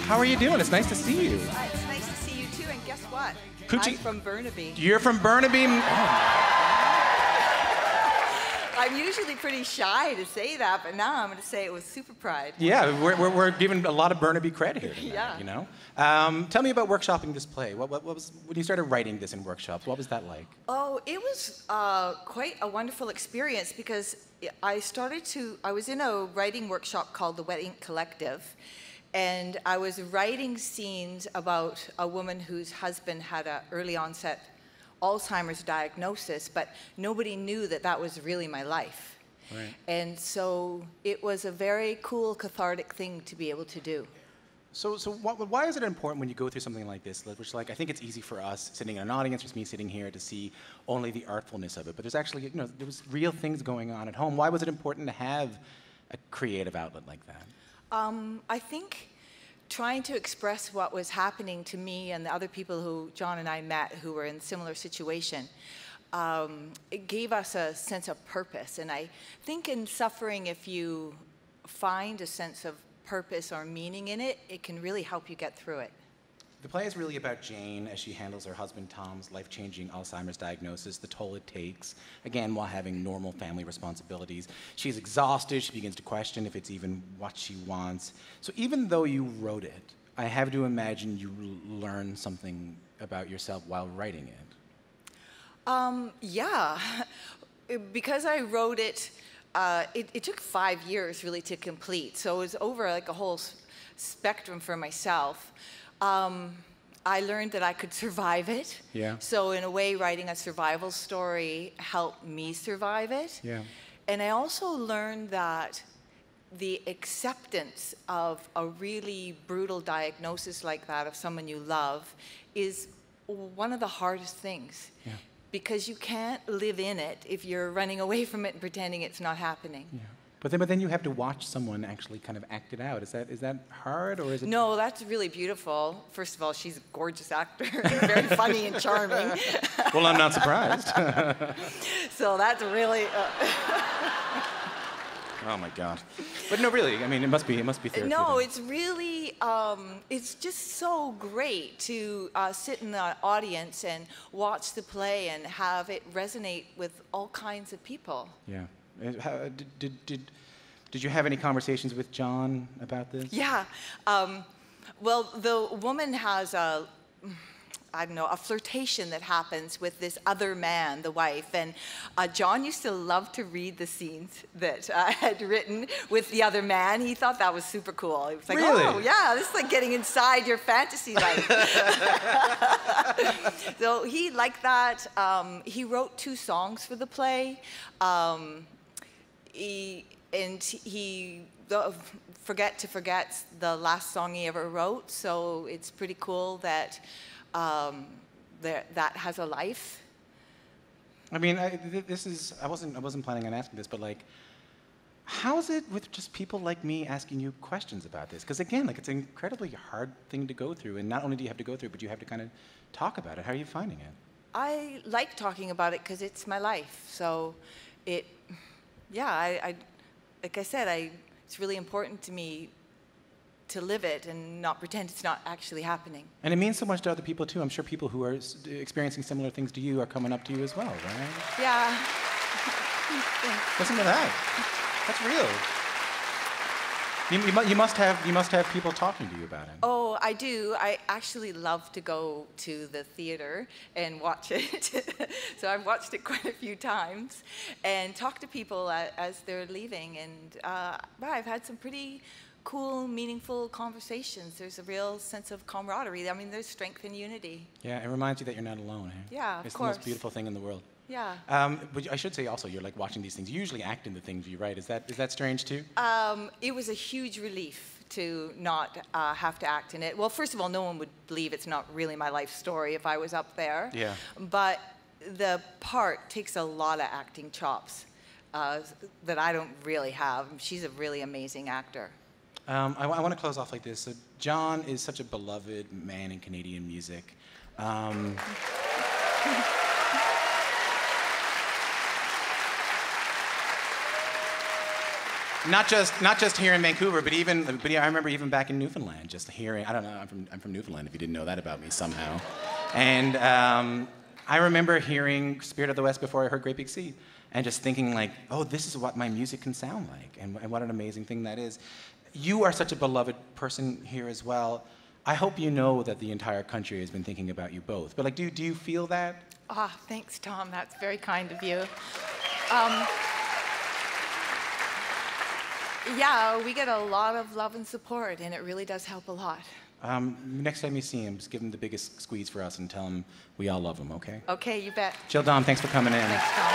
How are you doing? It's nice to see you. It's nice to see you too, and guess what? Coochie. I'm from Burnaby. You're from Burnaby? I'm usually pretty shy to say that, but now I'm going to say it with super pride. Yeah, we're giving a lot of Burnaby credit here tonight, Yeah. you know? Tell me about workshopping this play. What was, when you started writing this in workshops, what was that like? Oh, it was quite a wonderful experience because I was in a writing workshop called the Wet Ink Collective, and I was writing scenes about a woman whose husband had an early onset Alzheimer's diagnosis, but nobody knew that that was really my life. Right. And so it was a very cool, cathartic thing to be able to do. So why is it important when you go through something like this, which like I think it's easy for us sitting in an audience, just me sitting here, to see only the artfulness of it, but there's actually, you know, there was real things going on at home. Why was it important to have a creative outlet like that? I think trying to express what was happening to me and the other people who John and I met who were in a similar situation, it gave us a sense of purpose. And I think in suffering, if you find a sense of purpose or meaning in it, it can really help you get through it. The play is really about Jane as she handles her husband Tom's life-changing Alzheimer's diagnosis, the toll it takes, again, while having normal family responsibilities. She's exhausted, she begins to question if it's even what she wants. So even though you wrote it, I have to imagine you learned something about yourself while writing it. Yeah, because I wrote it, it took 5 years really to complete, so it was over like a whole spectrum for myself. I learned that I could survive it. Yeah. So in a way, writing a survival story helped me survive it. Yeah. And I also learned that the acceptance of a really brutal diagnosis like that of someone you love is one of the hardest things. Yeah. Because you can't live in it if you're running away from it and pretending it's not happening. Yeah. But then you have to watch someone actually kind of act it out. Is that hard, or is it? No, that's really beautiful. First of all, she's a gorgeous actor, very funny and charming. Well, I'm not surprised. So that's really. Oh my God! But no, really, I mean, it must be therapeutic. No, it's really, it's just so great to sit in the audience and watch the play and have it resonate with all kinds of people. Yeah. Did you have any conversations with John about this? Yeah. Well, the woman has a flirtation that happens with this other man, the wife. And John used to love to read the scenes that I had written with the other man. He thought that was super cool. He was like, really? Oh, yeah, this is like getting inside your fantasy life. So he liked that. He wrote 2 songs for the play. Forget to Forget's the last song he ever wrote, so it's pretty cool that that has a life. I mean, I wasn't planning on asking this, but like, how is it with just people like me asking you questions about this? Because again, like, it's an incredibly hard thing to go through, and not only do you have to go through it, but you have to kind of talk about it. How are you finding it? I like talking about it because it's my life. So like I said, it's really important to me to live it and not pretend it's not actually happening. And it means so much to other people too. I'm sure people who are experiencing similar things to you are coming up to you as well, right? Yeah. Listen to that. That's real. You must have people talking to you about it. Oh, I do. I actually love to go to the theater and watch it. So I've watched it quite a few times and talk to people as they're leaving. And I've had some pretty cool, meaningful conversations. There's a real sense of camaraderie. I mean, there's strength in unity. Yeah, it reminds you that you're not alone. Eh? Yeah, of course. It's the most beautiful thing in the world. Yeah. But I should say also, you're like watching these things. You usually act in the things you write. Is that strange too? It was a huge relief to not have to act in it. Well, first of all, no one would believe it's not really my life story if I was up there. Yeah. But the part takes a lot of acting chops that I don't really have. She's a really amazing actor. I want to close off like this. So John is such a beloved man in Canadian music. not just here in Vancouver, but I remember even back in Newfoundland, just hearing. I don't know. I'm from Newfoundland. If you didn't know that about me somehow, and I remember hearing Spirit of the West before I heard Great Big Sea, and just thinking like, oh, this is what my music can sound like, and what an amazing thing that is. You are such a beloved person here as well. I hope you know that the entire country has been thinking about you both. But like, do you feel that? Ah, thanks, Tom. That's very kind of you. Yeah, we get a lot of love and support, and it really does help a lot. Next time you see him, just give him the biggest squeeze for us and tell him we all love him, okay? Okay, you bet. Jill Dom, thanks for coming in. Thanks, Tom.